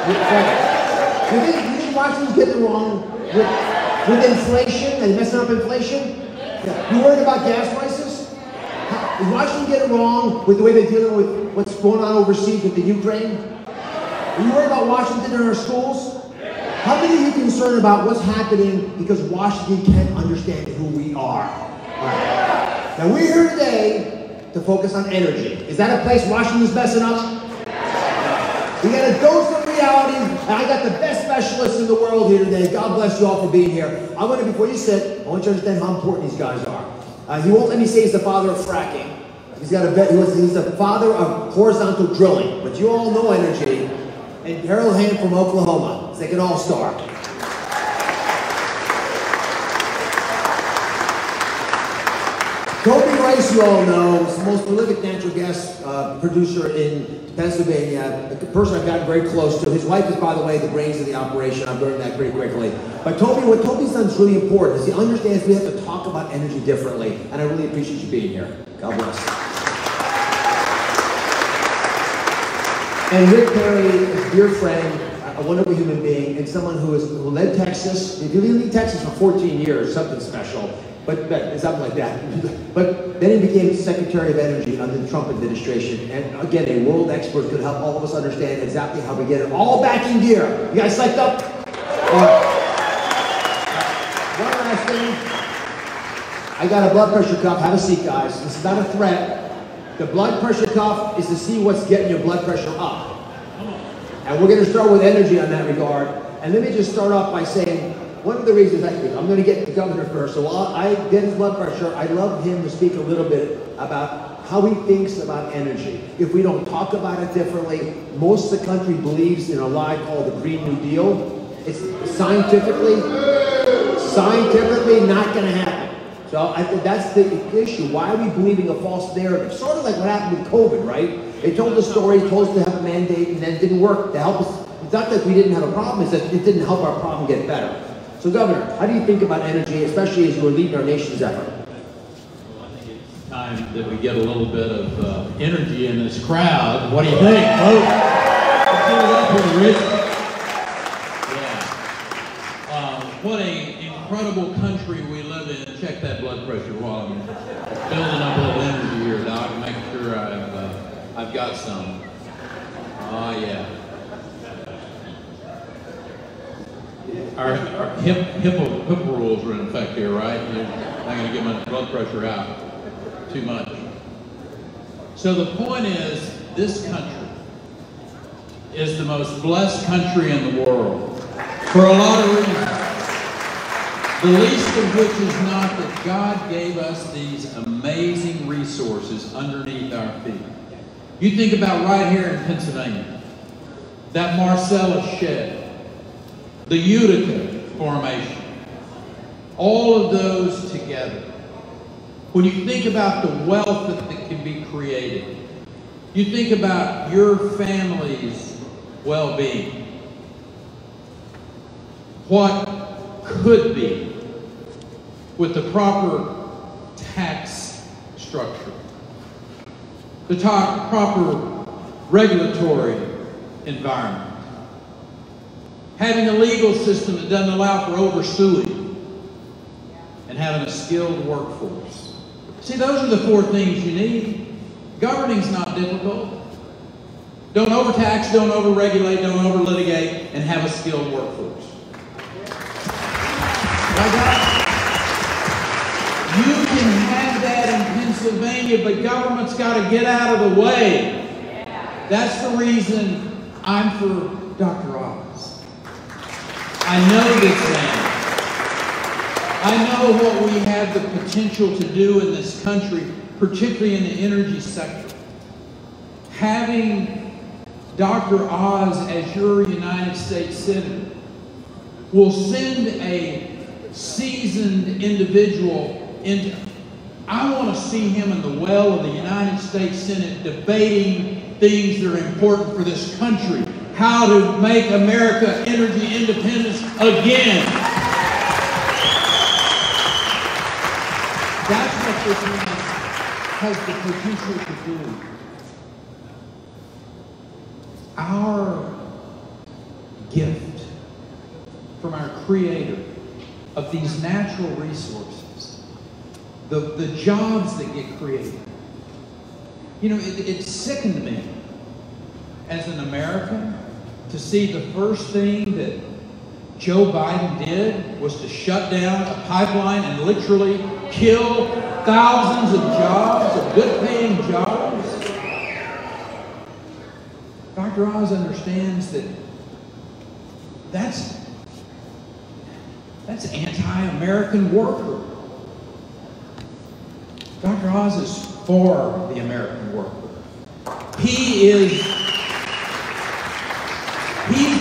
You think Washington's getting it wrong with inflation and messing up inflation? Yeah. You worried about gas prices? Is Washington getting it wrong with the way they're dealing with what's going on overseas with the Ukraine? Are you worried about Washington in our schools? How many of you are concerned about what's happening because Washington can't understand who we are? All right. Now we're here today to focus on energy. Is that a place Washington's messing up? We got a dose of reality, and I got the best specialists in the world here today. God bless you all for being here. I want to, before you sit, I want you to understand how important these guys are. He won't let me say he's the father of fracking. He's got a bet. He's the father of horizontal drilling. But you all know energy. And Harold Hand from Oklahoma. He's like an all-star. Toby Rice, you all know, is the most prolific natural gas producer in Pennsylvania. The person I've gotten very close to. His wife is, by the way, the brains of the operation. I've learned that pretty quickly. But Toby, what Toby's done is really important. Is he understands we have to talk about energy differently. And I really appreciate you being here. God bless. And Rick Perry is a dear friend, a wonderful human being, and someone who led Texas. If you lead Texas for 14 years, something special, but something like that. But then he became Secretary of Energy under the Trump administration, and again, a world expert could help all of us understand exactly how we get it all back in gear. You guys psyched up? One last thing. I got a blood pressure cuff. Have a seat, guys. This is not a threat. The blood pressure cuff is to see what's getting your blood pressure up. And we're going to start with energy on that regard. And let me just start off by saying, one of the reasons I'm going to get the governor first. So while I get his blood pressure, I'd love him to speak a little bit about how he thinks about energy. If we don't talk about it differently, most of the country believes in a lie called the Green New Deal. It's scientifically not going to happen. So I think that's the issue. Why are we believing a false narrative? Sort of like what happened with COVID, right? They told the story, told us to have a mandate, and then it didn't work to help us. It's not that we didn't have a problem, it's that it didn't help our problem get better. So Governor, how do you think about energy, especially as you are leading our nation's effort? Well, I think it's time that we get a little bit of energy in this crowd. What do you think, folks? Let's give it up for Rich. Yeah. What an incredible country we live in. Check that blood pressure while I'm building up a little energy here, Doc, and making sure I've got some. Oh, yeah. Our HIPAA rules are in effect here, right? You're not going to get my blood pressure out too much. So the point is, this country is the most blessed country in the world for a lot of reasons. The least of which is not that God gave us these amazing resources underneath our feet. You think about right here in Pennsylvania, that Marcellus Shale, the Utica Formation, all of those together. When you think about the wealth that can be created, you think about your family's well-being. What could be with the proper tax structure, the proper regulatory environment, having a legal system that doesn't allow for oversuing, and having a skilled workforce. See, those are the four things you need. Governing's not difficult. Don't overtax, don't overregulate, don't overlitigate, and have a skilled workforce. You can have that in Pennsylvania, but government's got to get out of the way. That's the reason I'm for Dr. Oz. I know this man. I know what we have the potential to do in this country, particularly in the energy sector. Having Dr. Oz as your United States Senator will send a seasoned individual into. I want to see him in the well of the United States Senate debating things that are important for this country. How to make America energy independence again. That's what this man has the potential to do. Our gift from our Creator of these natural resources, the jobs that get created. You know, it sickened me as an American to see the first thing that Joe Biden did was to shut down a pipeline and literally kill thousands of jobs, of good-paying jobs. Dr. Oz understands that that's anti-American worker. Dr. Oz is for the American worker. He's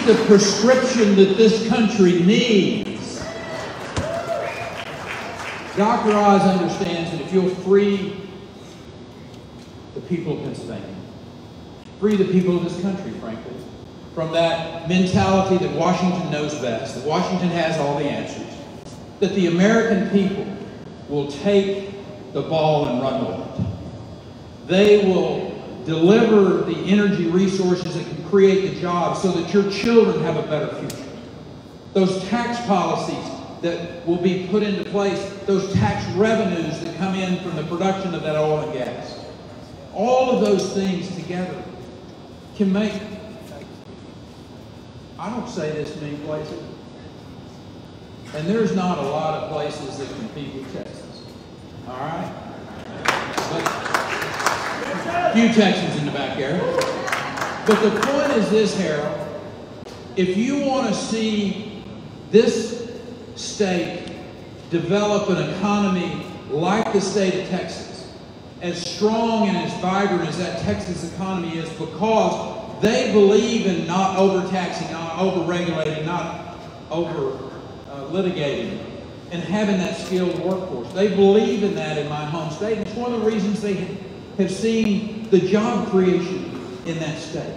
the prescription that this country needs. Dr. Oz understands that if you'll free the people of Pennsylvania, free the people of this country, frankly, from that mentality that Washington knows best, that Washington has all the answers, that the American people will take the ball and run with it. They will deliver the energy resources that can create the jobs so that your children have a better future. Those tax policies that will be put into place, those tax revenues that come in from the production of that oil and gas. All of those things together can make, I don't say this many places, and there's not a lot of places that compete with Texas. All right? But, few Texans in the back there. But the point is this, Harold. If you want to see this state develop an economy like the state of Texas, as strong and as vibrant as that Texas economy is, because they believe in not overtaxing, not over-regulating, not over-litigating, and having that skilled workforce. They believe in that in my home state. It's one of the reasons they have seen the job creation in that state.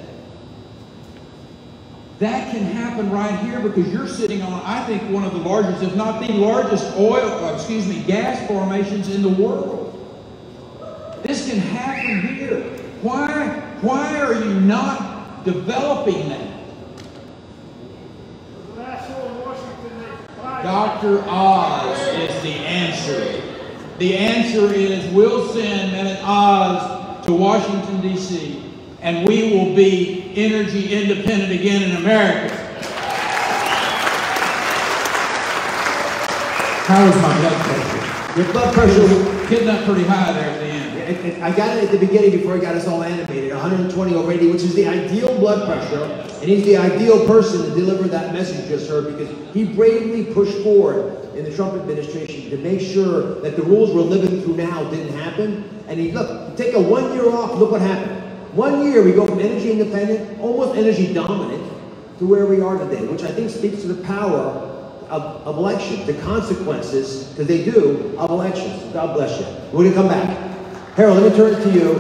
That can happen right here because you're sitting on, I think, one of the largest, if not the largest gas formations in the world. This can happen here. Why are you not developing that? Dr. Oz is the answer. The answer is we'll send Mehmet Oz to Washington, D.C., and we will be energy independent again in America. How is my blood pressure? Your blood pressure was getting up pretty high there at the end. I got it at the beginning before I got us all animated. 120 over 80, which is the ideal blood pressure. And he's the ideal person to deliver that message you just heard because he bravely pushed forward in the Trump administration to make sure that the rules we're living through now didn't happen. And he, look, take a 1 year off, look what happened. 1 year we go from energy independent, almost energy dominant, to where we are today, which I think speaks to the power of elections, the consequences, because they do, of elections. God bless you. We're going to come back. Harold, let me turn it to you.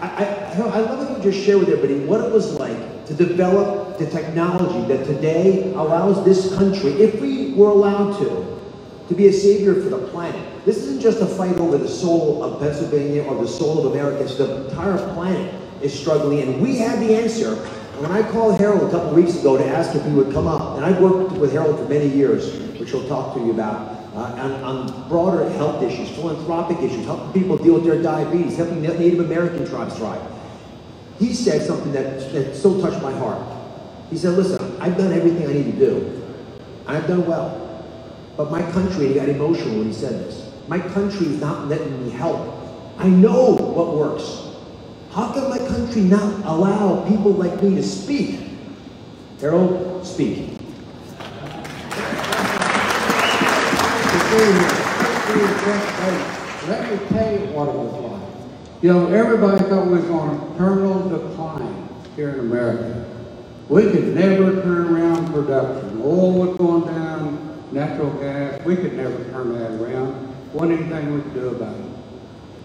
Harold, I'd love if you just share with everybody what it was like to develop the technology that today allows this country, if we were allowed to be a savior for the planet. This isn't just a fight over the soul of Pennsylvania or the soul of America. It's the entire planet is struggling, and we have the answer. And when I called Harold a couple weeks ago to ask if he would come up, and I've worked with Harold for many years, which he'll talk to you about, on broader health issues, philanthropic issues, helping people deal with their diabetes, helping Native American tribes thrive. He said something that so touched my heart. He said, listen, I've done everything I need to do. I've done well. But my country, and he got emotional when he said this, my country is not letting me help. I know what works. How can my country not allow people like me to speak? Harold, speak. Let me tell you what it was like. You know, everybody thought we was on a terminal decline here in America. We could never turn around production. Oil was going down, natural gas, we could never turn that around. Wasn't anything we could do about it.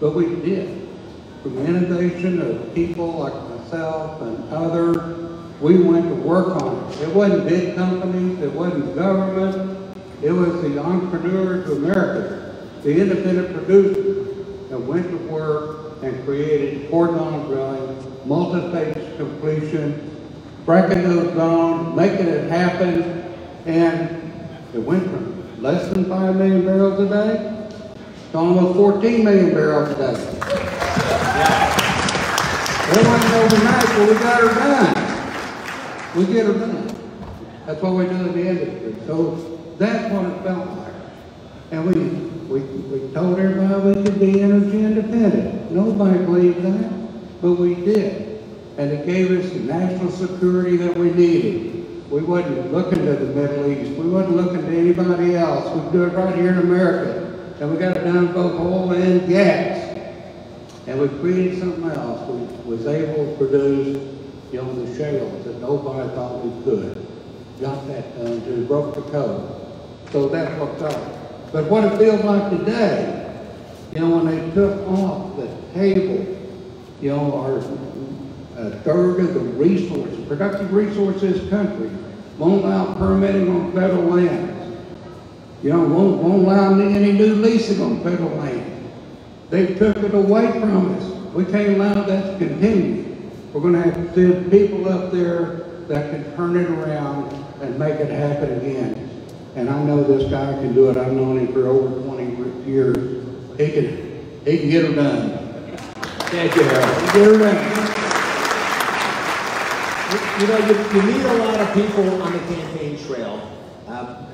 But we did. From the innovation of people like myself and others, we went to work on it. It wasn't big companies, it wasn't government, it was the entrepreneurs of America, the independent producers that went to work and created horizontal drilling, multi-phase completion, breaking those zones, making it happen, and it went from less than 5 million barrels a day to almost 14 million barrels a day. It wasn't overnight, but we got her done. We get her done. That's what we do in the industry. So that's what it felt like. And we told everybody we could be energy independent. Nobody believed that, but we did. And it gave us the national security that we needed. We wasn't looking to the Middle East. We wasn't looking to anybody else. We do it right here in America. And we got it done both oil and gas. And we created something else. We was able to produce, the shales that nobody thought we could. Got that done too, broke the code. So that's what's up. But what it feels like today, when they took off the table, our a third of the resources, productive resources in this country, won't allow permitting on federal lands. Won't allow any new leasing on federal land. They took it away from us. We can't allow that to continue. We're going to have to send people up there that can turn it around and make it happen again. And I know this guy can do it. I've known him for over 20 years. He can get her done. Thank you, Harold. He can get her done. You meet a lot of people on the campaign trail,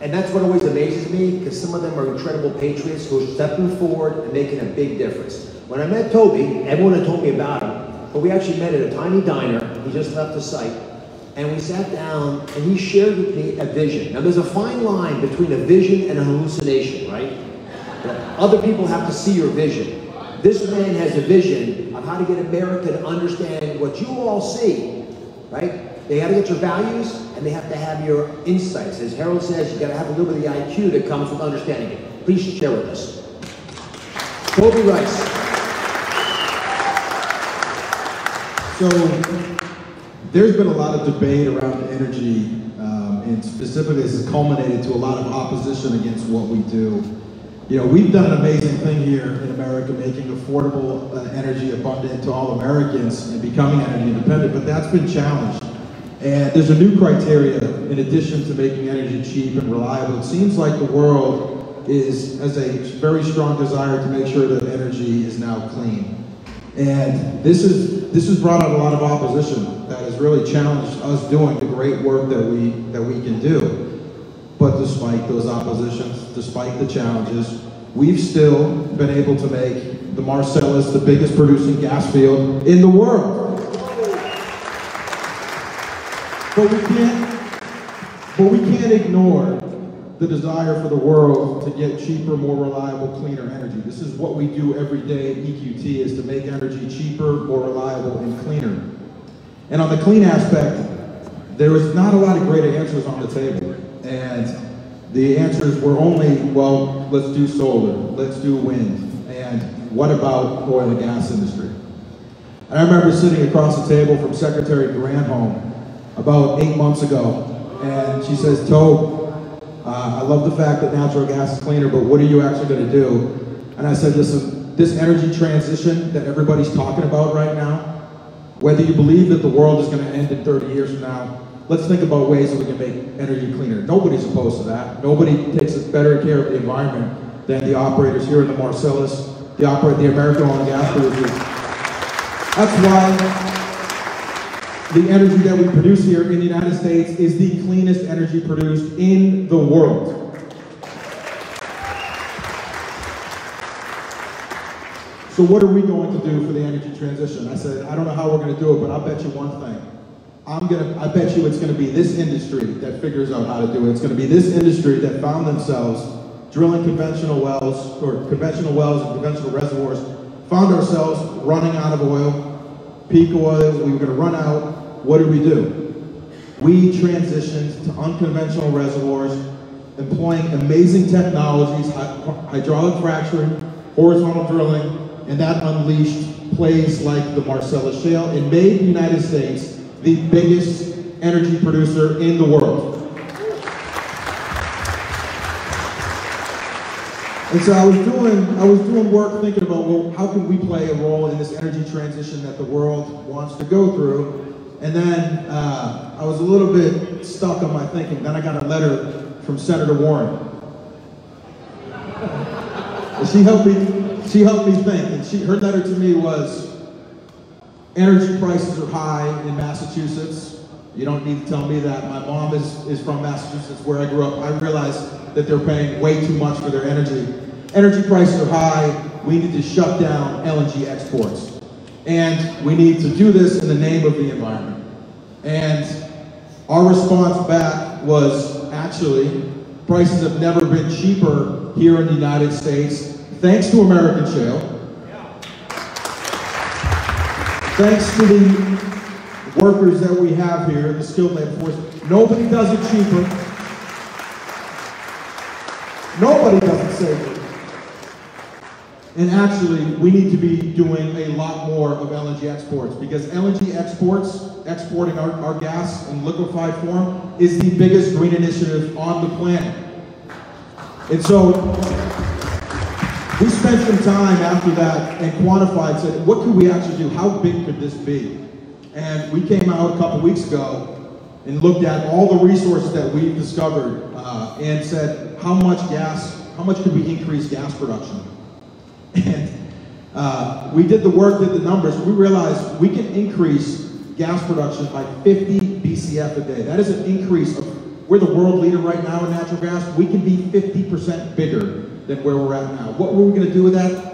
and that's what always amazes me, because some of them are incredible patriots who are stepping forward and making a big difference. When I met Toby, everyone had told me about him, but we actually met at a tiny diner. He just left the site, and we sat down, and he shared with me a vision. Now, there's a fine line between a vision and a hallucination, right? Other people have to see your vision. This man has a vision of how to get America to understand what you all see, right? They got to get your values, and they have to have your insights. As Harold says, you got to have a little bit of the IQ that comes with understanding it. Please share with us. Toby Rice. So, there's been a lot of debate around energy, and specifically this has culminated to a lot of opposition against what we do. We've done an amazing thing here in America, making affordable energy abundant to all Americans and becoming energy independent, but that's been challenged. And there's a new criteria in addition to making energy cheap and reliable. It seems like the world has a very strong desire to make sure that energy is now clean. And this has brought out a lot of opposition that has really challenged us doing the great work that we can do. But despite those oppositions, despite the challenges, we've still been able to make the Marcellus the biggest producing gas field in the world. But we can't ignore the desire for the world to get cheaper, more reliable, cleaner energy. This is what we do every day at EQT, is to make energy cheaper, more reliable, and cleaner. And on the clean aspect, there was not a lot of great answers on the table. And the answers were only, well, let's do solar, let's do wind, and what about oil and gas industry? And I remember sitting across the table from Secretary Granholm about 8 months ago, and she says, Tobe, I love the fact that natural gas is cleaner, but what are you actually going to do? And I said, listen, this energy transition that everybody's talking about right now, whether you believe that the world is going to end in 30 years from now, let's think about ways that we can make energy cleaner. Nobody's opposed to that. Nobody takes better care of the environment than the operators here in the Marcellus, the American oil and gas producers. That's why the energy that we produce here in the United States is the cleanest energy produced in the world. So what are we going to do for the energy transition? I said, I don't know how we're going to do it, but I'll bet you one thing. I bet you it's going to be this industry that figures out how to do it. It's going to be this industry that found themselves drilling conventional wells and conventional reservoirs, found ourselves running out of oil, peak oil, we were going to run out. What did we do? We transitioned to unconventional reservoirs, employing amazing technologies, hydraulic fracturing, horizontal drilling, and that unleashed plays like the Marcellus Shale and made the United States the biggest energy producer in the world. And so I was doing work thinking about, well, how can we play a role in this energy transition that the world wants to go through? And then I was a little bit stuck on my thinking. Then I got a letter from Senator Warren. And she helped me think. And her letter to me was, energy prices are high in Massachusetts. You don't need to tell me that. My mom is from Massachusetts, where I grew up. I realized that they're paying way too much for their energy. Energy prices are high. We need to shut down LNG exports. And we need to do this in the name of the environment. And our response back was, actually, prices have never been cheaper here in the United States, thanks to American shale. Thanks to the workers that we have here, the skilled labor force. Nobody does it cheaper. Nobody does it safer. And actually, we need to be doing a lot more of LNG exports, because LNG exports, exporting our gas in liquefied form, is the biggest green initiative on the planet. And so, we spent some time after that and quantified, said, what could we actually do? How big could this be? And we came out a couple weeks ago and looked at all the resources that we've discovered and said, how much could we increase gas production? And we did the work, did the numbers. We realized we can increase gas production by 50 BCF a day. That is an increase of, we're the world leader right now in natural gas. We can be 50% bigger than where we're at now. What were we going to do with that?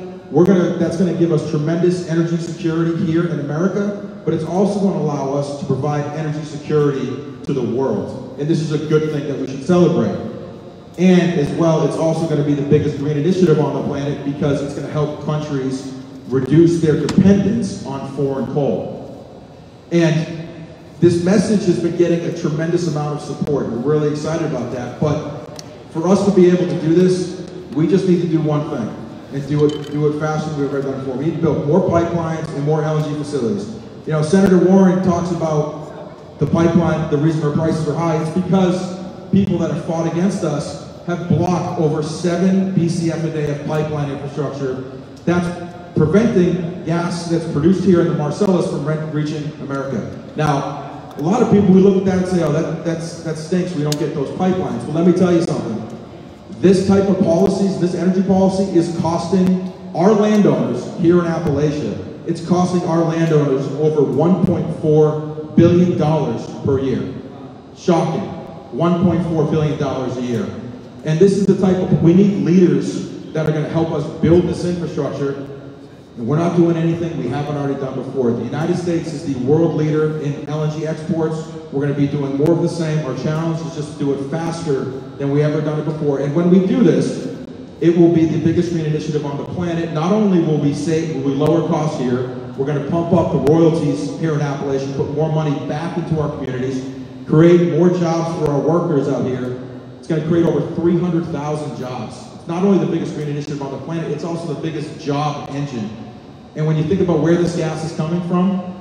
That's going to give us tremendous energy security here in America, but it's also going to allow us to provide energy security to the world. And this is a good thing that we should celebrate. And as well, it's also going to be the biggest green initiative on the planet, because it's going to help countries reduce their dependence on foreign coal. And this message has been getting a tremendous amount of support. We're really excited about that. But for us to be able to do this, we just need to do one thing, and do it faster than we've ever done before. We need to build more pipelines and more LNG facilities. You know, Senator Warren talks about the pipeline, the reason our prices are high. It's because people that have fought against us have blocked over 7 BCF a day of pipeline infrastructure that's preventing gas that's produced here in the Marcellus from reaching America. Now, a lot of people, we look at that and say, oh, that stinks, we don't get those pipelines. Well, let me tell you something. This type of policies, this energy policy, is costing our landowners here in Appalachia, it's costing our landowners over $1.4 billion per year. Shocking. $1.4 billion a year. And this is the type of, we need leaders that are going to help us build this infrastructure. And we're not doing anything we haven't already done before. The United States is the world leader in LNG exports. We're going to be doing more of the same. Our challenge is just to do it faster than we ever done it before. And when we do this, it will be the biggest green initiative on the planet. Not only will we lower costs here, we're going to pump up the royalties here in Appalachia, put more money back into our communities, create more jobs for our workers out here. It's going to create over 300,000 jobs. It's not only the biggest green initiative on the planet, it's also the biggest job engine. And when you think about where this gas is coming from,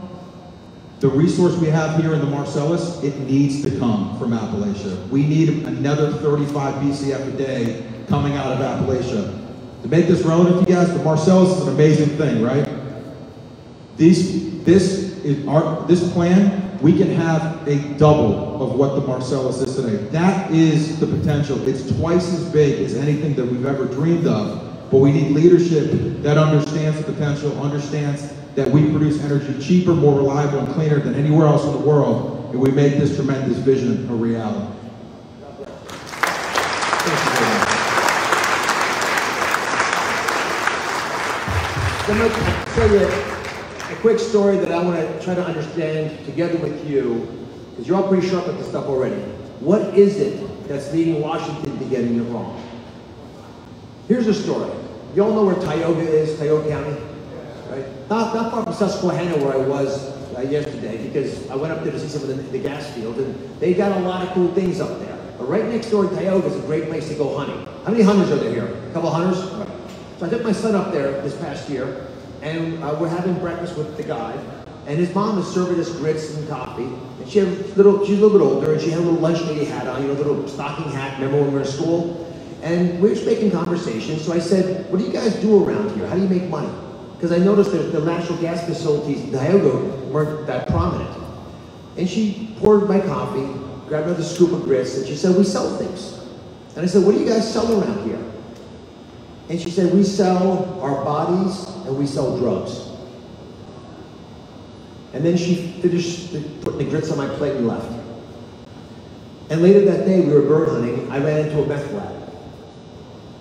the resource we have here in the Marcellus, it needs to come from Appalachia. We need another 35 BCF a day coming out of Appalachia. To make this relevant to you guys, the Marcellus is an amazing thing, right? This plan, we can have a double of what the Marcellus is today. That is the potential. It's twice as big as anything that we've ever dreamed of. But we need leadership that understands the potential, understands that we produce energy cheaper, more reliable, and cleaner than anywhere else in the world, and we make this tremendous vision a reality. I'm going to tell you a quick story that I want to try to understand together with you, because you're all pretty sharp at this stuff already. What is it that's leading Washington to getting it wrong? Here's the story. You all know where Tioga is, Tioga County? Right? Not far from Susquehanna, where I was yesterday, because I went up there to see some of the gas fields, and they got a lot of cool things up there. But right next door to Tioga is a great place to go hunting. How many hunters are there here? A couple hunters? Right. So I took my son up there this past year, and we're having breakfast with the guy, and his mom is serving us grits and coffee, and she's a little bit older, and she had a little lunch lady hat on, you know, a little stocking hat, remember when we were in school? And we were just making conversation, so I said, what do you guys do around here? How do you make money? Because I noticed that the natural gas facilities in Tioga weren't that prominent. And she poured my coffee, grabbed another scoop of grits, and she said, we sell things. And I said, what do you guys sell around here? And she said, we sell our bodies and we sell drugs. And then she finished putting the grits on my plate and left. And later that day, we were bird hunting. I ran into a meth lab.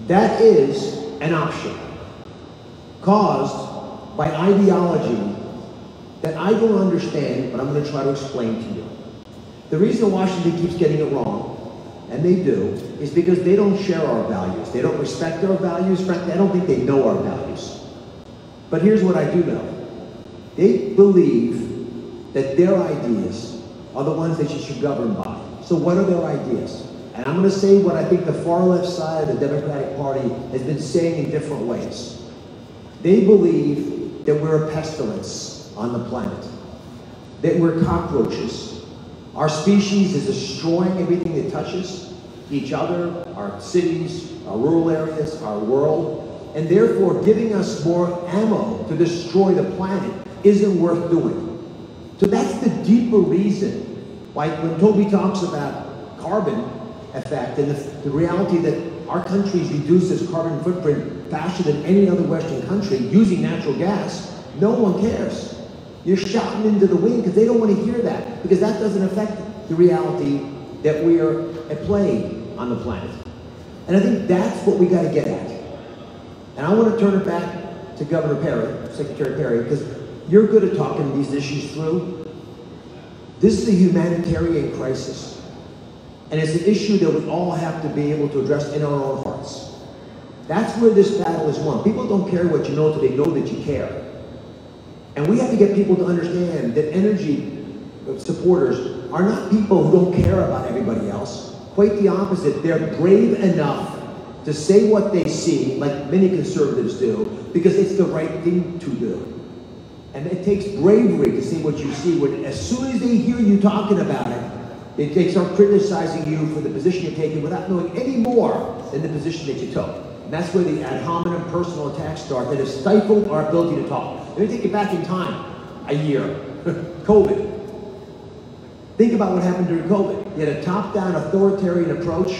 That is an option caused by ideology that I don't understand, but I'm going to try to explain to you. The reason Washington keeps getting it wrong, and they do, is because they don't share our values. They don't respect our values. Frankly, I don't think they know our values. But here's what I do know. They believe that their ideas are the ones that you should govern by. So what are their ideas? And I'm going to say what I think the far left side of the Democratic Party has been saying in different ways. They believe that we're a pestilence on the planet, that we're cockroaches. Our species is destroying everything it touches, each other, our cities, our rural areas, our world, and therefore giving us more ammo to destroy the planet isn't worth doing. So that's the deeper reason why when Toby talks about carbon effect and the reality that our country's reduced its carbon footprint faster than any other Western country using natural gas, no one cares. You're shouting into the wind because they don't want to hear that, because that doesn't affect the reality that we are a plague on the planet. And I think that's what we got to get at. And I want to turn it back to Governor Perry, Secretary Perry, because you're good at talking these issues through. This is a humanitarian crisis. And it's an issue that we all have to be able to address in our own hearts. That's where this battle is won. People don't care what you know until they know that you care. And we have to get people to understand that energy supporters are not people who don't care about everybody else. Quite the opposite. They're brave enough to say what they see, like many conservatives do, because it's the right thing to do. And it takes bravery to say what you see. When, as soon as they hear you talking about it, they start criticizing you for the position you're taking without knowing any more than the position that you took. And that's where the ad hominem personal attacks start that have stifled our ability to talk. Let me take you back in time, a year. COVID. Think about what happened during COVID. You had a top-down authoritarian approach,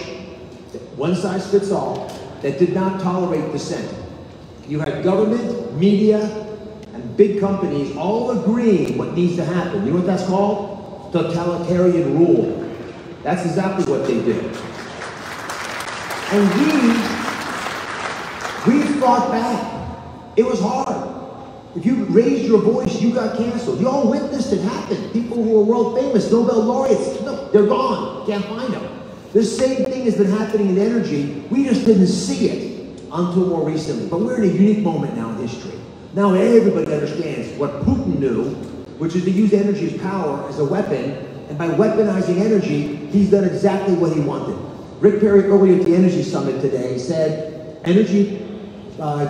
one size fits all, that did not tolerate dissent. You had government, media, and big companies all agreeing what needs to happen. You know what that's called? Totalitarian rule. That's exactly what they did. And we fought back. It was hard. If you raised your voice, you got canceled. You all witnessed it happen. People who were world famous, Nobel laureates, no, they're gone. Can't find them. The same thing has been happening in energy. We just didn't see it until more recently. But we're in a unique moment now in history. Now everybody understands what Putin knew, which is to use energy as power as a weapon, and by weaponizing energy, he's done exactly what he wanted. Rick Perry earlier at the Energy Summit today said, energy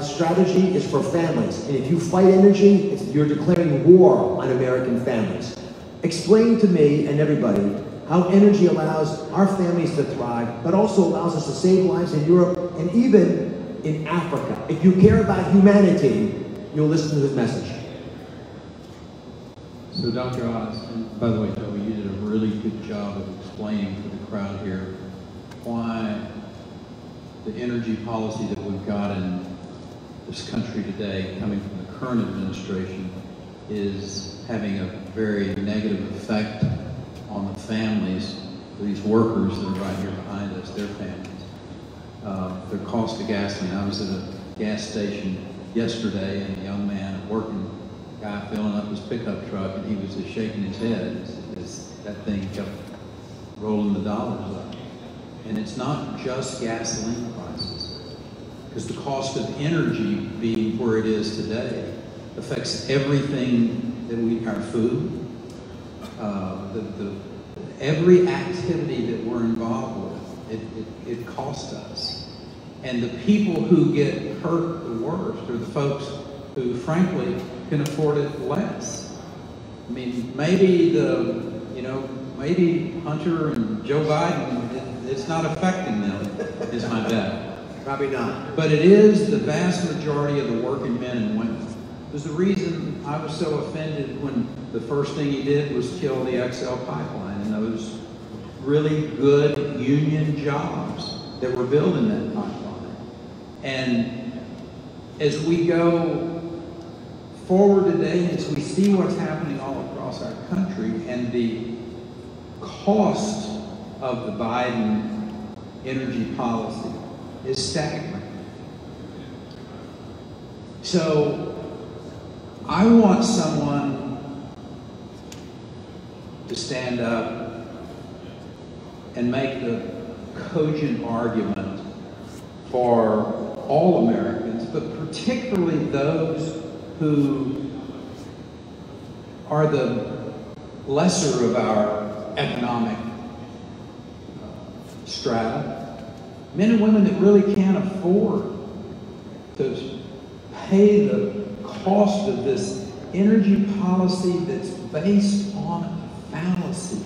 strategy is for families, and if you fight energy, you're declaring war on American families. Explain to me and everybody how energy allows our families to thrive, but also allows us to save lives in Europe and even in Africa. If you care about humanity, you'll listen to this message. So Dr. Oz, and by the way, Toby, you did a really good job of explaining to the crowd here why the energy policy that we've got in this country today, coming from the current administration, is having a very negative effect on the families, these workers that are right here behind us, their families. Their cost of gasoline. I was at a gas station yesterday, and a young man, a working guy, filling up his pickup truck, and he was just shaking his head as that thing kept rolling the dollars up. And it's not just gasoline prices, because the cost of energy being where it is today affects everything that our food, every activity that we're involved with, it costs us. And the people who get hurt the worst are the folks who, frankly, can afford it less. I mean, maybe maybe Hunter and Joe Biden, it's not affecting them, is my bet. Probably not. But it is the vast majority of the working men and women. There's a reason I was so offended when the first thing he did was kill the XL pipeline and those really good union jobs that were built in that pipeline. And as we go forward today, as we see what's happening all across our country and the cost of the Biden energy policy is staggering. So I want someone to stand up and make the cogent argument for all Americans, but particularly those who are the lesser of our economic strata, men and women that really can't afford to pay the cost of this energy policy that's based on a fallacy.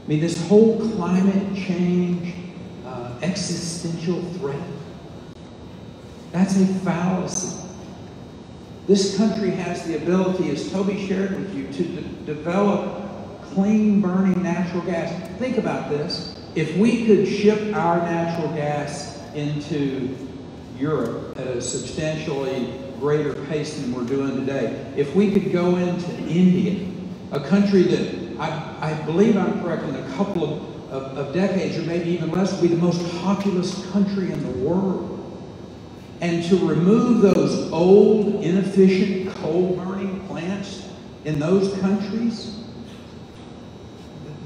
I mean, this whole climate change existential threat, that's a fallacy. This country has the ability, as Toby shared with you, to develop clean burning natural gas. Think about this. If we could ship our natural gas into Europe at a substantially greater pace than we're doing today, if we could go into India, a country that I believe I'm correct, in a couple of decades, or maybe even less, will be the most populous country in the world. And to remove those old, inefficient, coal-burning plants in those countries,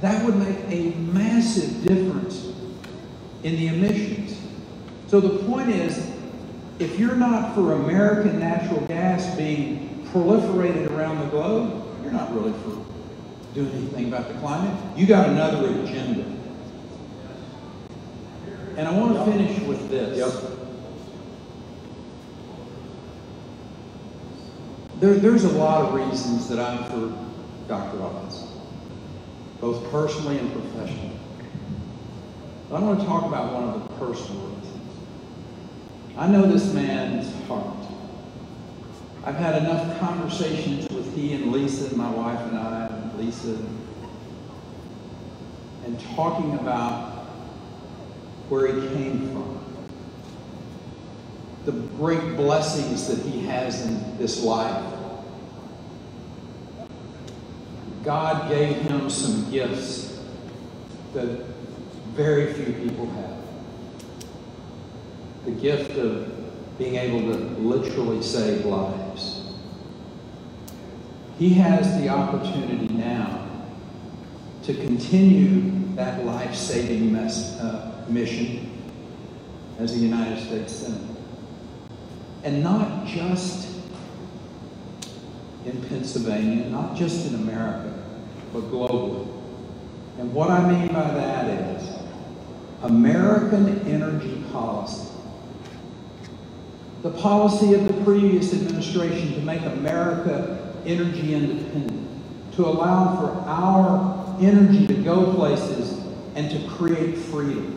that would make a massive difference in the emissions. So the point is, if you're not for American natural gas being proliferated around the globe, you're not really for doing anything about the climate. You got another agenda. And I want to finish with this. Yep. There's a lot of reasons that I'm for Dr. Oz, both personally and professionally. But I want to talk about one of the personal reasons. I know this man's heart. I've had enough conversations with he and Lisa, my wife and I, and Lisa, and talking about where he came from, the great blessings that he has in this life. God gave him some gifts that very few people have. The gift of being able to literally save lives. He has the opportunity now to continue that life-saving mission as a United States Senator. And not just in Pennsylvania, not just in America, but globally. And what I mean by that is American energy policy. The policy of the previous administration to make America energy independent, to allow for our energy to go places and to create freedom.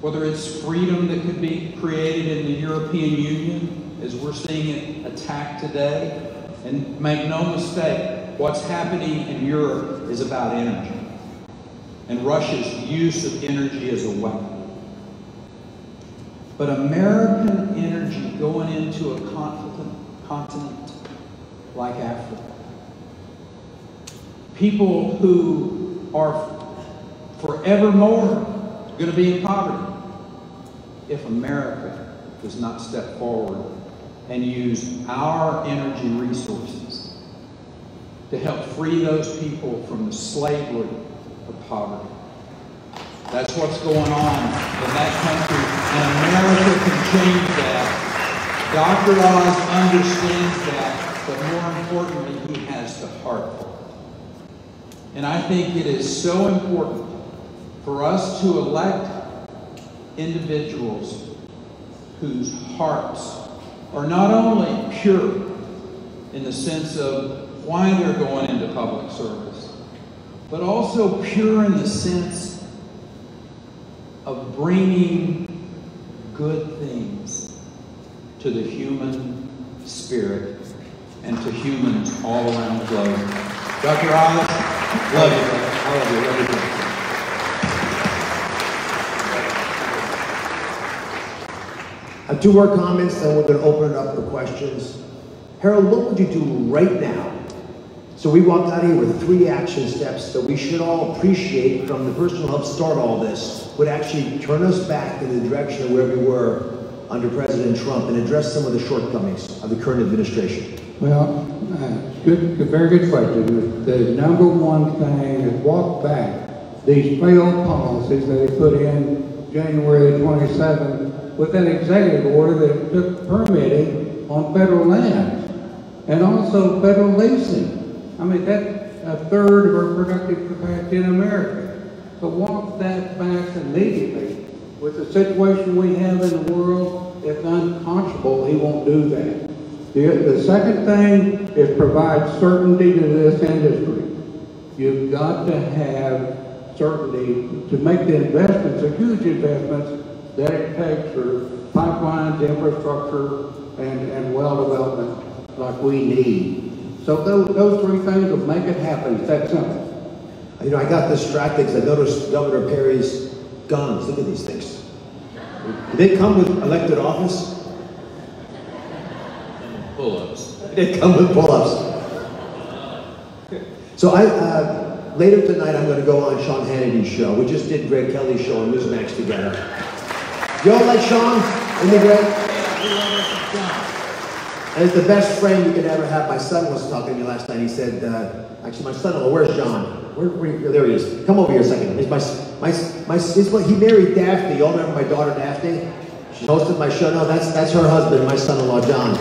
Whether it's freedom that could be created in the European Union, as we're seeing it attacked today. And make no mistake, what's happening in Europe is about energy. And Russia's use of energy as a weapon. But American energy going into a continent like Africa. People who are forevermore going to be in poverty if America does not step forward and use our energy resources to help free those people from the slavery of poverty. That's what's going on in that country, and America can change that. Dr. Oz understands that, but more importantly, he has the heart for it. And I think it is so important for us to elect individuals whose hearts are not only pure in the sense of why they're going into public service, but also pure in the sense of bringing good things to the human spirit and to humans all around the globe. Dr. Oz, love you, brother. I love you. Love you. I have two more comments, then we're going to open it up for questions. Harold, what would you do right now? So we walked out of here with 3 action steps that we should all appreciate from the person who helped start all this, would actually turn us back in the direction of where we were under President Trump and address some of the shortcomings of the current administration. Well, very good question. The number one thing is walk back these failed policies that they put in January 27th with an executive order that took permitting on federal land and also federal leasing. I mean, that's a third of our productive capacity in America. So walk that back immediately. With the situation we have in the world, it's unconscionable he won't do that. The second thing is provide certainty to this industry. You've got to have certainty to make the investments, the huge investments that it takes for pipelines, infrastructure, and well development like we need. So those 3 things will make it happen. It's that simple. You know, I got distracted because I noticed Governor Perry's guns. Look at these things. Do they come with elected office? Pull-ups. They come with pull-ups. So later tonight I'm going to go on Sean Hannity's show. We just did Greg Kelly's show on Newsmax together. You all like Sean? Isn't he great? And it's the best friend you could ever have. My son was talking to me last night. He said, actually my son-in-law, where's John? There he is. Come over here a second. He married Daphne. You all remember my daughter Daphne? She hosted my show. No, that's her husband, my son-in-law, John.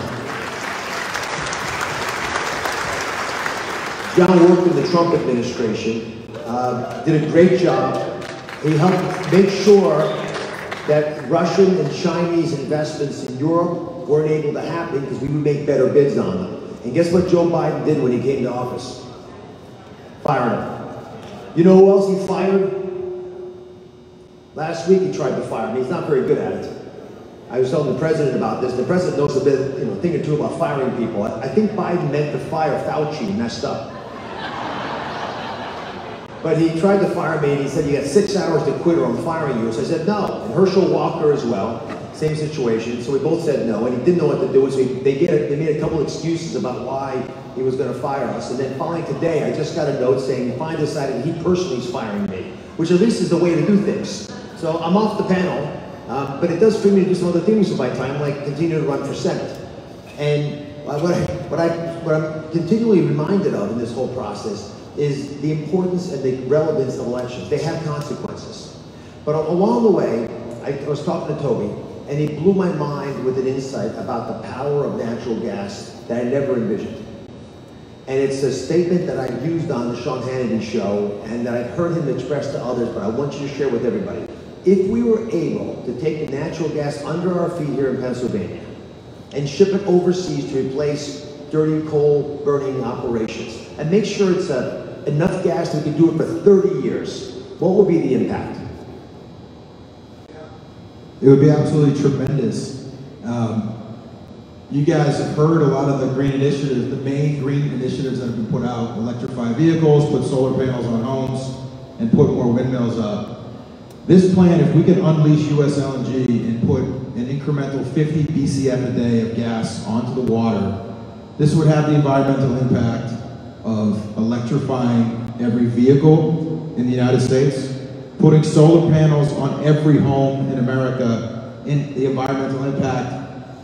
John worked in the Trump administration, did a great job. He helped make sure that Russian and Chinese investments in Europe weren't able to happen because we would make better bids on them. And guess what Joe Biden did when he came to office? Fired him. You know who else he fired? Last week he tried to fire me. He's not very good at it. I was telling the president about this. The president knows a bit, thing or two about firing people. I think Biden meant to fire Fauci and messed up. But he tried to fire me and he said, you got 6 hours to quit or I'm firing you. So I said, no. And Herschel Walker as well, same situation. So we both said no, and he didn't know what to do. So they made a couple excuses about why he was going to fire us. And then finally today, I just got a note saying he finally decided he personally is firing me, which at least is the way to do things. So I'm off the panel, but it does free me to do some other things with my time, like continue to run for Senate. And what I'm continually reminded of in this whole process is the importance and the relevance of elections. They have consequences. But along the way, I was talking to Toby, and he blew my mind with an insight about the power of natural gas that I never envisioned. And it's a statement that I used on the Sean Hannity show, and that I've heard him express to others, but I want you to share with everybody. If we were able to take the natural gas under our feet here in Pennsylvania and ship it overseas to replace dirty coal burning operations, and make sure it's enough gas that we can do it for 30 years, what would be the impact? It would be absolutely tremendous. You guys have heard a lot of the green initiatives, the main green initiatives that have been put out: electrify vehicles, put solar panels on homes, and put more windmills up. This plan, if we could unleash US LNG and put an incremental 50 BCF a day of gas onto the water, this would have the environmental impact of electrifying every vehicle in the United States, putting solar panels on every home in America, in the environmental impact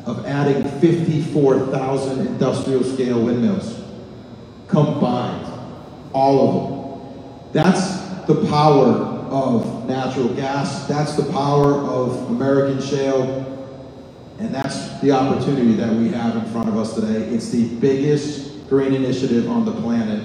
of adding 54,000 industrial scale windmills combined, all of them. That's the power of natural gas. That's the power of American shale. And that's the opportunity that we have in front of us today. It's the biggest green initiative on the planet,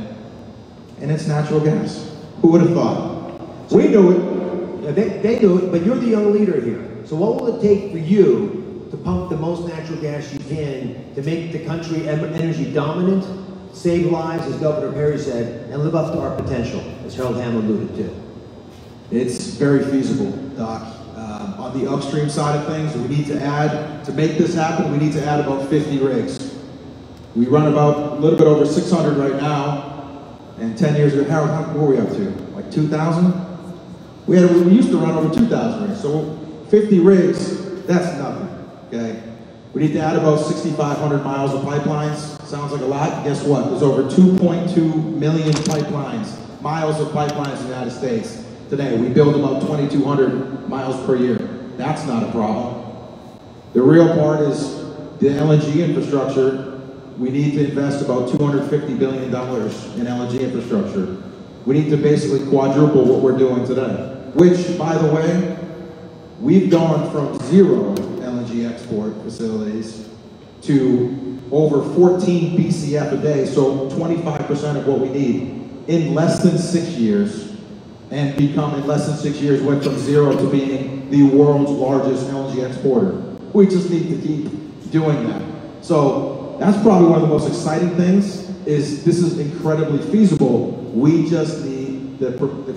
and it's natural gas. Who would have thought? We knew it. Yeah, they knew it, but you're the young leader here. So what will it take for you to pump the most natural gas you can to make the country energy dominant, save lives, as Governor Perry said, and live up to our potential, as Harold Hamlin alluded to? It's very feasible, Doc. On the upstream side of things, we need to add, to make this happen, we need to add about 50 rigs. We run about a little bit over 600 right now, and 10 years ago, Harold, what were we up to? Like 2,000? We used to run over 2,000 rigs, so 50 rigs, that's nothing, okay? We need to add about 6,500 miles of pipelines. Sounds like a lot. Guess what? There's over 2.2 million pipelines, miles of pipelines in the United States today. We build about 2,200 miles per year. That's not a problem. The real part is the LNG infrastructure. We need to invest about $250 billion in LNG infrastructure. We need to basically quadruple what we're doing today, which, by the way, we've gone from 0 LNG export facilities to over 14 BCF a day, so 25% of what we need in less than 6 years, and become in less than 6 years went from 0 to being the world's largest LNG exporter. We just need to keep doing that. So that's probably one of the most exciting things, is this is incredibly feasible. We just need the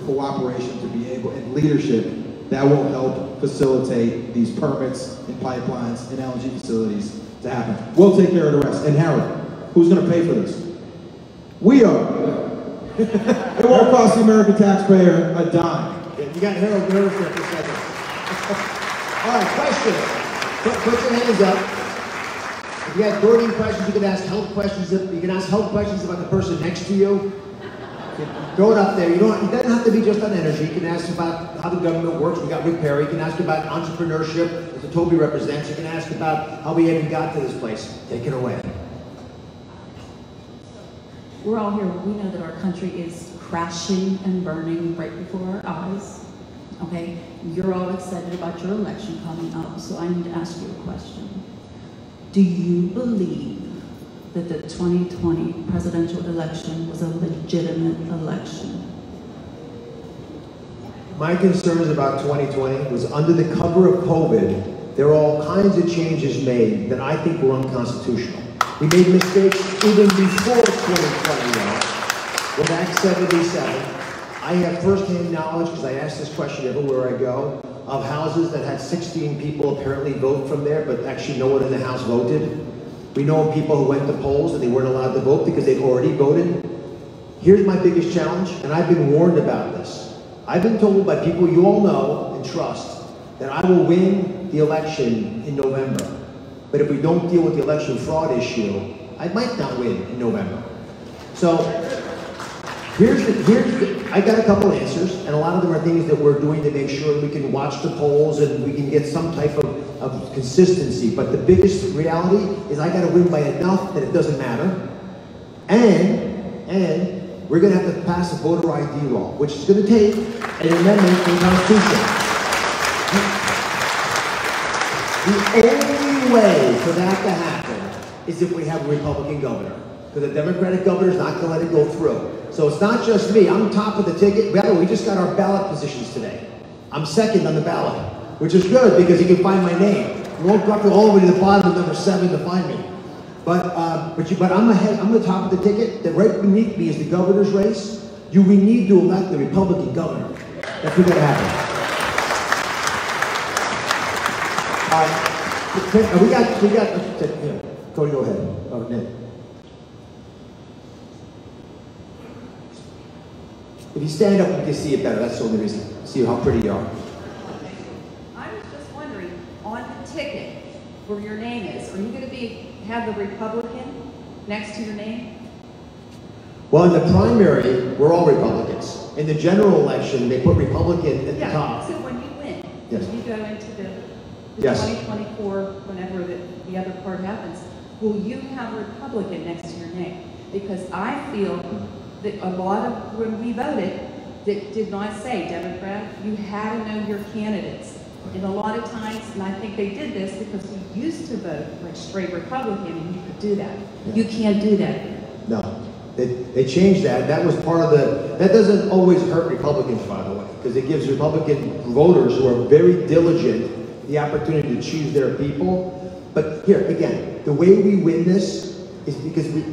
cooperation to be able, and leadership that will help facilitate these permits and pipelines and LNG facilities to happen. We'll take care of the rest. And Harold, who's going to pay for this? We are. It won't cost the American taxpayer a dime. You got Harold nervous there for a second. All right, questions. Put your hands up. If you got burning questions, you can ask health questions. You can ask health questions about the person next to you. Throw it up there. It doesn't have to be just on energy. You can ask about how the government works. We got Rick Perry. You can ask about entrepreneurship, as Toby represents. You can ask about how we even got to this place. Take it away. We're all here. We know that our country is crashing and burning right before our eyes. Okay? You're all excited about your election coming up, so I need to ask you a question. Do you believe that the 2020 presidential election was a legitimate election? My concerns about 2020 was under the cover of COVID, there were all kinds of changes made that I think were unconstitutional. We made mistakes even before 2020 with Act 77. I have firsthand knowledge, because I ask this question everywhere I go, of houses that had 16 people apparently vote from there, but actually no one in the house voted. We know people who went to polls and they weren't allowed to vote because they'd already voted. Here's my biggest challenge, and I've been warned about this. I've been told by people you all know and trust that I will win the election in November. But if we don't deal with the election fraud issue, I might not win in November. So I got a couple answers, and a lot of them are things that we're doing to make sure we can watch the polls and we can get some type of consistency. But the biggest reality is I got to win by enough that it doesn't matter. And we're going to have to pass a voter ID law, which is going to take an amendment to the Constitution. The only way for that to happen is if we have a Republican governor. Because the Democratic governor is not going to let it go through. So it's not just me. I'm top of the ticket. By the way, we just got our ballot positions today. I'm second on the ballot, which is good because you can find my name. You won't go all the way to the bottom of number 7 to find me. But I'm ahead. I'm the top of the ticket. That right beneath me is the governor's race. We need to elect the Republican governor. That's what's going to happen. We got. Cody, go ahead. Oh, Nick. If you stand up, you can see it better. That's the only reason. See how pretty you are. I was just wondering, on the ticket where your name is, are you going to have the Republican next to your name? Well, in the primary, we're all Republicans. In the general election, they put Republican at the top. So when you win, yes. When you go into the yes. 2024, whenever the other part happens, will you have Republican next to your name? Because I feel that a lot of, when we voted, that did not say Democrat. You had to know your candidates. And a lot of times, and I think they did this because we used to vote like straight Republican, and you could do that. Yeah. You can't do that. No. They changed that. That was part of that doesn't always hurt Republicans, by the way, because it gives Republican voters who are very diligent the opportunity to choose their people. But here, again, the way we win this is because we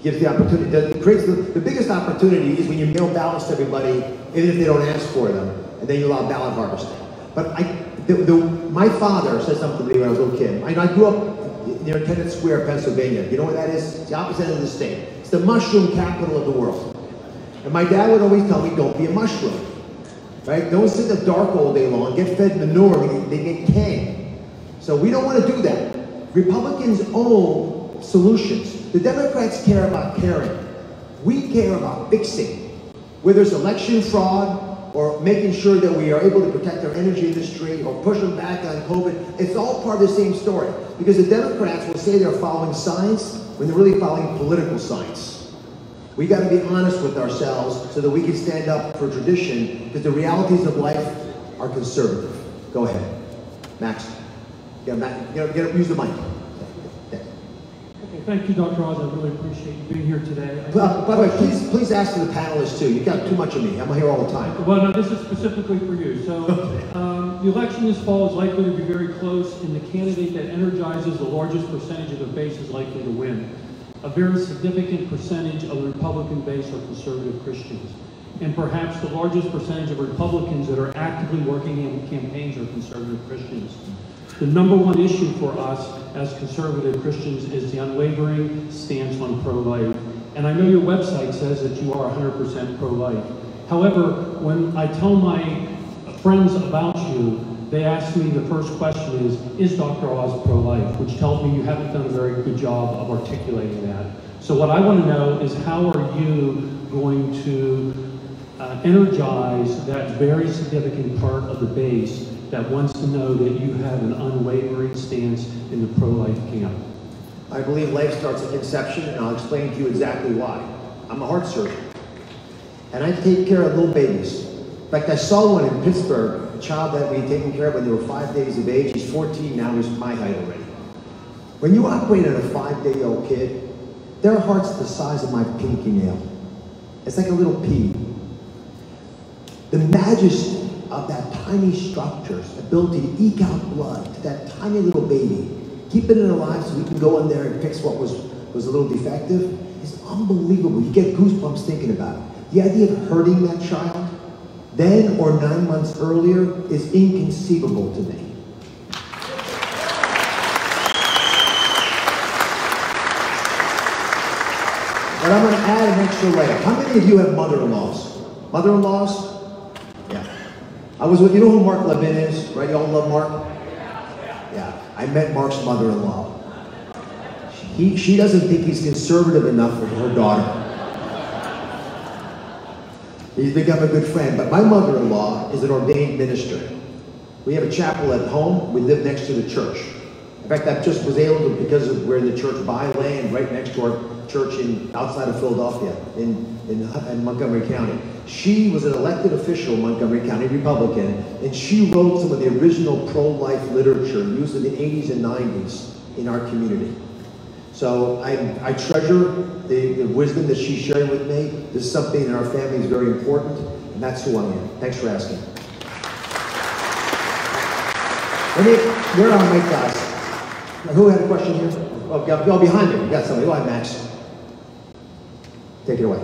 gives the opportunity, it creates the biggest opportunity is when you mail ballots to everybody, even if they don't ask for them, and then you allow ballot harvesting. But my father said something to me when I was a little kid. I grew up near Kennett Square, Pennsylvania. You know where that is? It's the opposite end of the state. It's the mushroom capital of the world. And my dad would always tell me, don't be a mushroom. Right? Don't sit in the dark all day long, get fed manure, they get canned. So we don't want to do that. Republicans own solutions. The Democrats care about caring. We care about fixing. Whether it's election fraud or making sure that we are able to protect our energy industry or pushing back on COVID, it's all part of the same story. Because the Democrats will say they're following science when they're really following political science. We got to be honest with ourselves so that we can stand up for tradition, because the realities of life are conservative. Go ahead, Max. Yeah, Max, use the mic. Okay, thank you, Dr. Oz. I really appreciate you being here today. By the way, please ask the panelists too. You got too much of me. I'm here all the time. Well, no, this is specifically for you. So, the election this fall is likely to be very close, and the candidate that energizes the largest percentage of the base is likely to win. A very significant percentage of the Republican base are conservative Christians. And perhaps the largest percentage of Republicans that are actively working in campaigns are conservative Christians. The number one issue for us as conservative Christians is the unwavering stance on pro-life. And I know your website says that you are 100% pro-life. However, when I tell my friends about you, they ask me, the first question is Dr. Oz pro-life? Which tells me you haven't done a very good job of articulating that. So what I want to know is, how are you going to energize that very significant part of the base that wants to know that you have an unwavering stance in the pro-life camp? I believe life starts at conception, and I'll explain to you exactly why. I'm a heart surgeon, and I take care of little babies. In fact, I saw one in Pittsburgh, a child that we had taken care of when they were 5 days of age. He's 14 now, he's my height already. When you operate on a 5-day-old kid, their heart's the size of my pinky nail. It's like a little pea. The majesty of that tiny structure's ability to eke out blood to that tiny little baby, keep it alive so we can go in there and fix what was a little defective, is unbelievable. You get goosebumps thinking about it. The idea of hurting that child then or 9 months earlier is inconceivable to me. But I'm going to add an extra layer. How many of you have mother-in-laws? Mother-in-laws? Yeah. You know who Mark Levin is, right? You all love Mark? Yeah. I met Mark's mother-in-law. She doesn't think he's conservative enough for her daughter. He's become a good friend, but my mother-in-law is an ordained minister. We have a chapel at home. We live next to the church. In fact, I just was able to, because of we're in the church by land right next to our church outside of Philadelphia in Montgomery County. She was an elected official in Montgomery County, Republican, and she wrote some of the original pro-life literature used in the 80s and 90s in our community. So I treasure the wisdom that she shared with me. This is something in our family is very important, and that's who I am. Thanks for asking. Where are my guys? Who had a question here? Oh, behind me. We got somebody. Go ahead, Max. Take it away.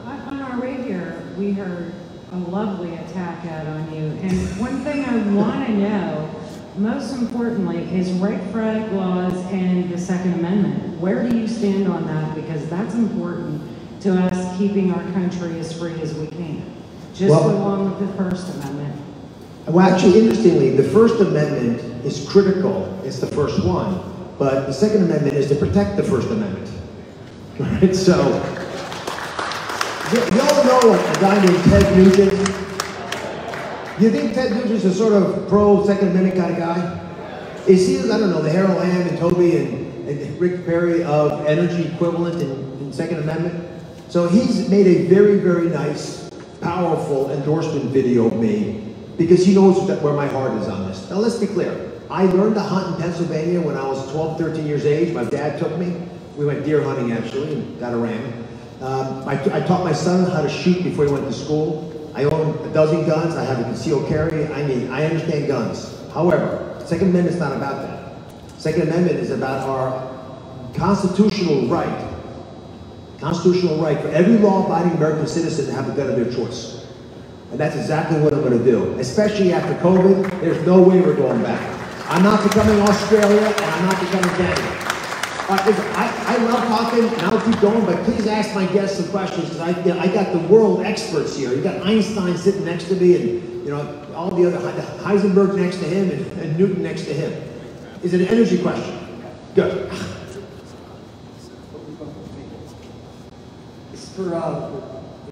On our way here, we heard a lovely attack ad on you. And one thing I want to know, most importantly, is right flag laws and the Second Amendment. Where do you stand on that? Because that's important to us keeping our country as free as we can. Just along with the First Amendment. Well, actually, interestingly, the First Amendment is critical. It's the first one. But the Second Amendment is to protect the First Amendment. Right? So, you all know a guy named Ted Nugent? Do you think Ted Nugent's a sort of pro-Second Amendment kind of guy? Is he, I don't know, the Harold Lamb and Toby and Rick Perry of energy equivalent in Second Amendment? So he's made a very, very nice, powerful endorsement video of me because he knows where my heart is on this. Now let's be clear. I learned to hunt in Pennsylvania when I was 12, 13 years age. My dad took me. We went deer hunting actually and got a ram. I taught my son how to shoot before he went to school. I own a dozen guns. I have a concealed carry. I understand guns. However, Second Amendment is not about that. Second Amendment is about our constitutional right for every law-abiding American citizen to have a gun of their choice. And that's exactly what I'm going to do. Especially after COVID, there's no way we're going back. I'm not becoming Australia, and I'm not becoming Canada. I love talking, and I'll keep going, but please ask my guests some questions, because I got the world experts here. You got Einstein sitting next to me, and all the other, Heisenberg next to him, and Newton next to him. Is it an energy question? Good. It's for the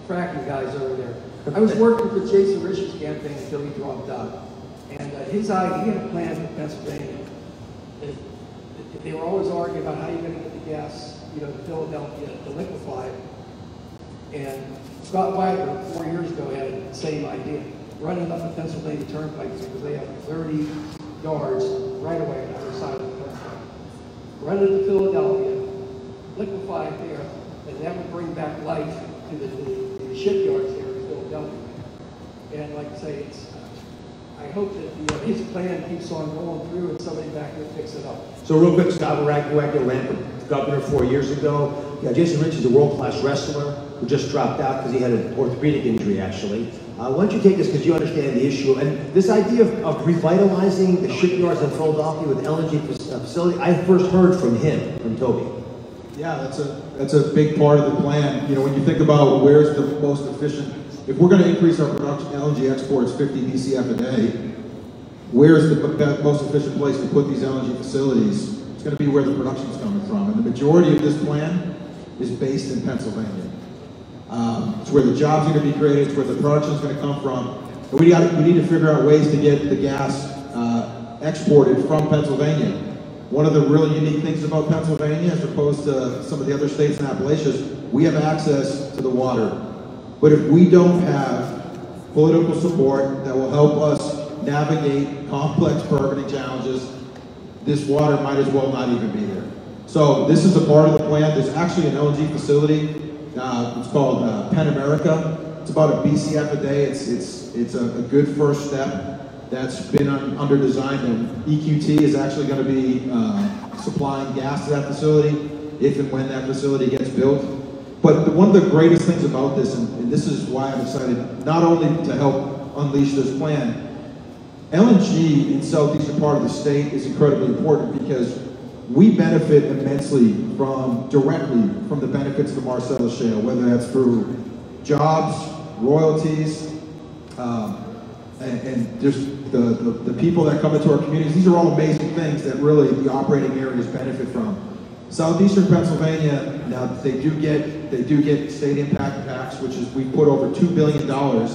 fracking guys over there. I was working for Jason Rich's campaign until he dropped out. And his idea, he had a plan for Pennsylvania. They were always arguing about how you're going to get the gas, to Philadelphia to liquefy it. And Scott Wagner, 4 years ago, had the same idea. Running up the Pennsylvania Turnpike because they have 30 yards right away on either side of the turnpike. Run it to Philadelphia, liquefy it there, and that would bring back life to the shipyards there in Philadelphia. And like I say, I hope that his plan keeps on going through and somebody back there picks it up. So real quick, Scott Wagner ran for governor 4 years ago. Yeah, Jason Rich is a world-class wrestler who just dropped out because he had an orthopedic injury, actually. Why don't you take this, because you understand the issue, and this idea of revitalizing the shipyards in Philadelphia with LNG facility, I first heard from him, from Toby. Yeah, that's a big part of the plan. When you think about where's the most efficient, if we're going to increase our production, LNG exports 50 BCF a day, where's the most efficient place to put these LNG facilities? It's going to be where the production is coming from. And the majority of this plan is based in Pennsylvania. It's where the jobs are going to be created, it's where the production is going to come from. And we need to figure out ways to get the gas exported from Pennsylvania. One of the really unique things about Pennsylvania, as opposed to some of the other states in Appalachia, we have access to the water. But if we don't have political support that will help us navigate complex permitting challenges, this water might as well not even be there. So this is a part of the plan. There's actually an LNG facility. It's called Penn America. It's about a BCF a day. It's a good first step. That's been under design, and EQT is actually going to be supplying gas to that facility if and when that facility gets built. But one of the greatest things about this, and this is why I'm excited, not only to help unleash this plan, LNG in southeastern part of the state is incredibly important because we benefit immensely directly from the benefits of the Marcellus Shale, whether that's through jobs, royalties, and just the people that come into our communities. These are all amazing things that really the operating areas benefit from. Southeastern Pennsylvania, now they do get state impact tax, which is, we put over $2 billion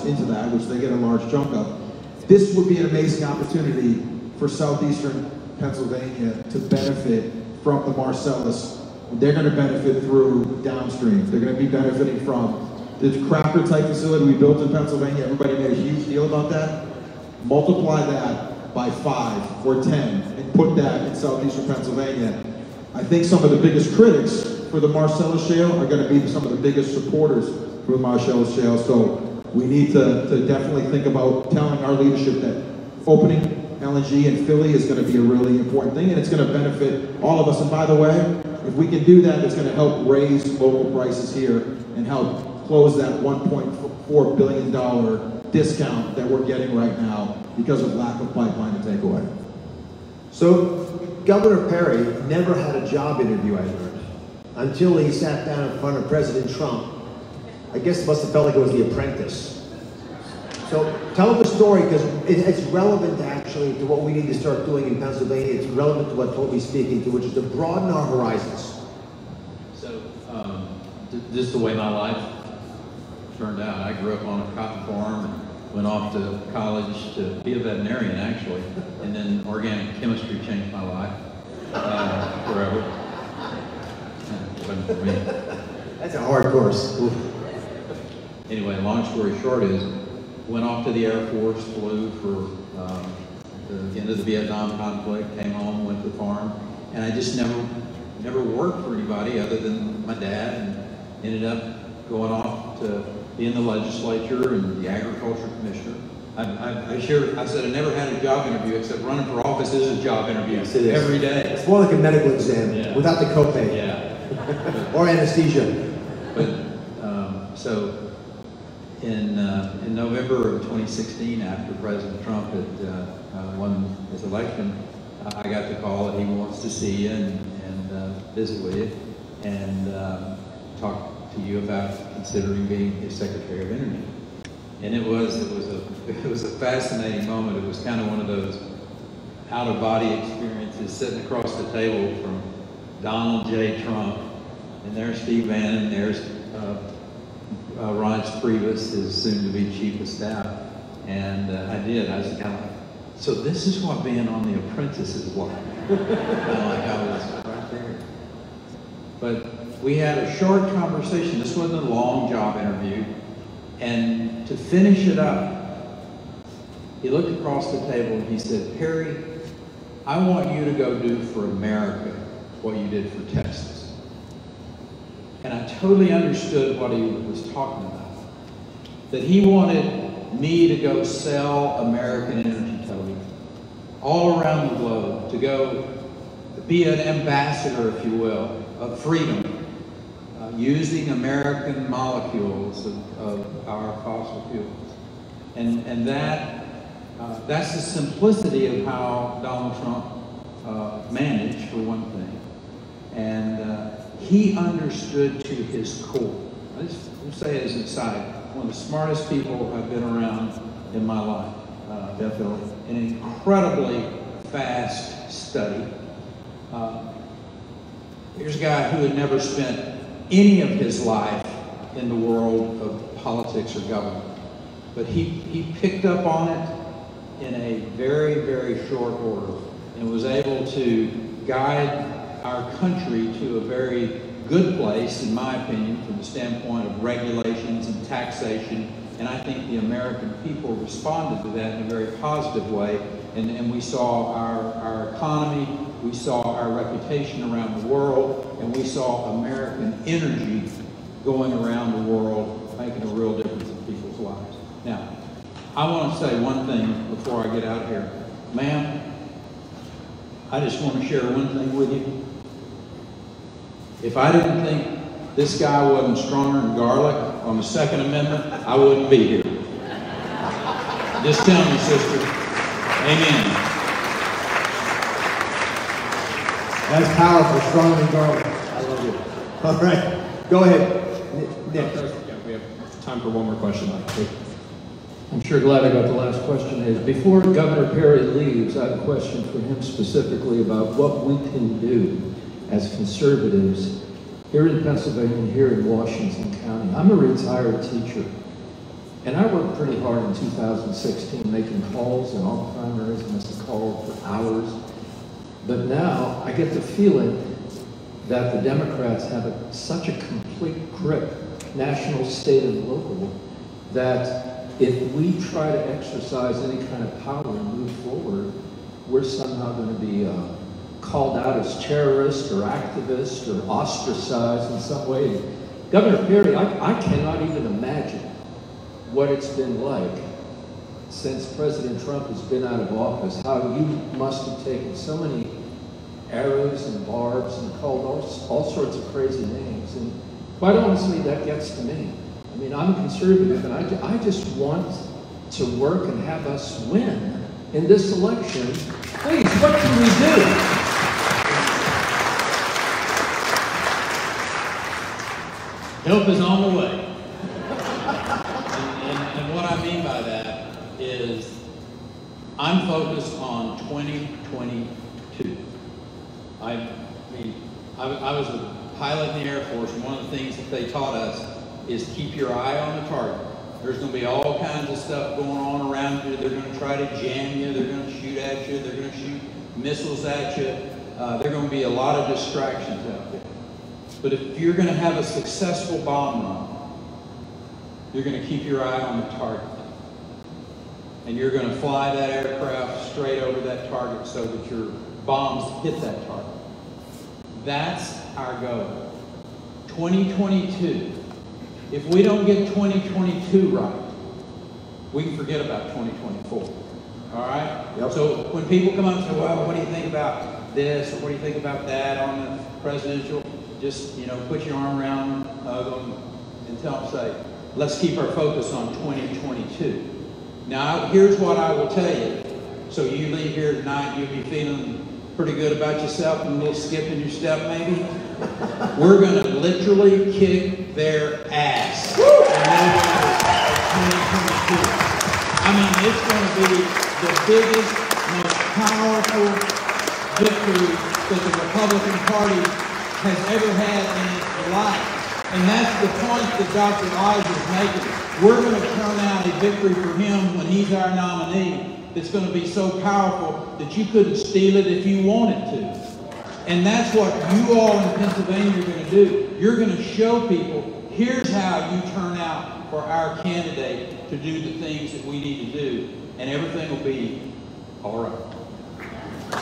into that, which they get a large chunk of. This would be an amazing opportunity for southeastern Pennsylvania to benefit from the Marcellus. They're going to benefit through downstream. They're going to be benefiting from the cracker type facility we built in Pennsylvania. Everybody made a huge deal about that. Multiply that by 5 or 10 and put that in southeastern Pennsylvania. I think some of the biggest critics for the Marcellus Shale are going to be some of the biggest supporters for the Marcellus Shale. So we need to definitely think about telling our leadership that opening LNG in Philly is going to be a really important thing, and it's going to benefit all of us. And by the way, if we can do that, it's going to help raise local prices here and help close that $1.4 billion discount that we're getting right now because of lack of pipeline to take away. So Governor Perry never had a job interview, I learned, until he sat down in front of President Trump. I guess it must have felt like it was The Apprentice. So tell the story, because it's relevant actually to what we need to start doing in Pennsylvania. It's relevant to what Toby's speaking to, which is to broaden our horizons. So this is the way my life turned out. I grew up on a cotton farm and went off to college to be a veterinarian, actually, and then organic chemistry changed my life forever. It wasn't for me. That's a hard course. Anyway, long story short is, went off to the Air Force, flew for the end of the Vietnam conflict, came home, went to the farm, and I just never worked for anybody other than my dad, and ended up going off to be in the legislature and the agriculture commissioner. I said I never had a job interview, except running for office is a job interview. Yes, it is. Every day. It's more like a medical exam, yeah, without the copay. Yeah. Or anesthesia. But so in November of 2016, after President Trump had won his election, I got the call that he wants to see you, and visit with you and talk to you about considering being his Secretary of Energy. And it was a fascinating moment. It was kind of one of those out-of-body experiences, sitting across the table from Donald J. Trump, and there's Steve Bannon, there's Reince Priebus, his soon-to-be Chief of Staff. And I was kind of like, so this is what being on The Apprentice is like. Kind of like I was right there. But we had a short conversation. This wasn't a long job interview. And to finish it up, he looked across the table and he said, Perry, I want you to go do for America what you did for Texas. And I totally understood what he was talking about. That he wanted me to go sell American energy television all around the globe, to go be an ambassador, if you will, of freedom, using American molecules of our fossil fuels. And that's the simplicity of how Donald Trump managed, for one thing. And he understood to his core. Let's say it as an aside, one of the smartest people I've been around in my life, definitely. An incredibly fast study. Here's a guy who had never spent any of his life in the world of politics or government. But he picked up on it in a very, very short order and was able to guide our country to a very good place, in my opinion, from the standpoint of regulations and taxation. And I think the American people responded to that in a very positive way. And we saw our economy, we saw our reputation around the world, and we saw American energy going around the world, making a real difference in people's lives. Now, I want to say one thing before I get out of here. Ma'am, I just want to share one thing with you. If I didn't think this guy wasn't stronger than garlic on the Second Amendment, I wouldn't be here. Just tell me, sister. Amen. That's powerful, stronger than garlic. I love it. All right, go ahead, Nick. Yeah, we have time for one more question. I'm sure glad I got the last question. Before Governor Perry leaves, I have a question for him specifically about what we can do as conservatives here in Pennsylvania and here in Washington County. I'm a retired teacher, and I worked pretty hard in 2016 making calls and all primaries, and must have called for hours. But now I get the feeling that the Democrats have such a complete grip, national, state, and local, that if we try to exercise any kind of power and move forward, we're somehow going to be called out as terrorists or activists or ostracized in some way. Governor Perry, I cannot even imagine what it's been like since President Trump has been out of office, how you must have taken so many arrows and barbs and called all sorts of crazy names. And quite honestly, that gets to me. I mean, I'm a conservative, and I just want to work and have us win in this election. Please, what can we do? Help is on the way. And what I mean by that is I'm focused on 2022. I was a pilot in the Air Force, and one of the things that they taught us is keep your eye on the target. There's going to be all kinds of stuff going on around you. They're going to try to jam you. They're going to shoot at you. They're going to shoot missiles at you. There are going to be a lot of distractions out there. But if you're going to have a successful bomb run, you're going to keep your eye on the target. And you're going to fly that aircraft straight over that target so that your bombs hit that target. That's our goal. 2022. If we don't get 2022 right, we can forget about 2024. All right? Yep. So when people come up and say, well, what do you think about this, or what do you think about that on the presidential, just, put your arm around them, hug them, and tell them, say, let's keep our focus on 2022. Now, here's what I will tell you. So you leave here tonight, you'll be feeling pretty good about yourself and a little skip in your step maybe. We're going to literally kick their ass. I mean, it's going to be the biggest, most powerful victory that the Republican Party has ever had in its life. And that's the point that Dr. Oz is making. We're going to turn out a victory for him when he's our nominee that's going to be so powerful that you couldn't steal it if you wanted to. And that's what you all in Pennsylvania are going to do. You're going to show people, here's how you turn out for our candidate to do the things that we need to do. And everything will be all right.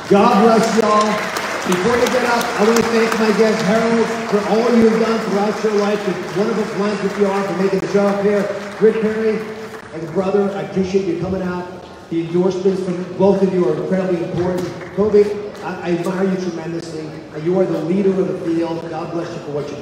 God bless y'all. Before you get up, I want to thank my guest, Harold, for all you've done throughout your life, the wonderful philanthropy you are, for making the show up here. Rick Perry, like a brother, I appreciate you coming out. The endorsements from both of you are incredibly important. Kobe, I admire you tremendously. You are the leader of the field. God bless you for what you do.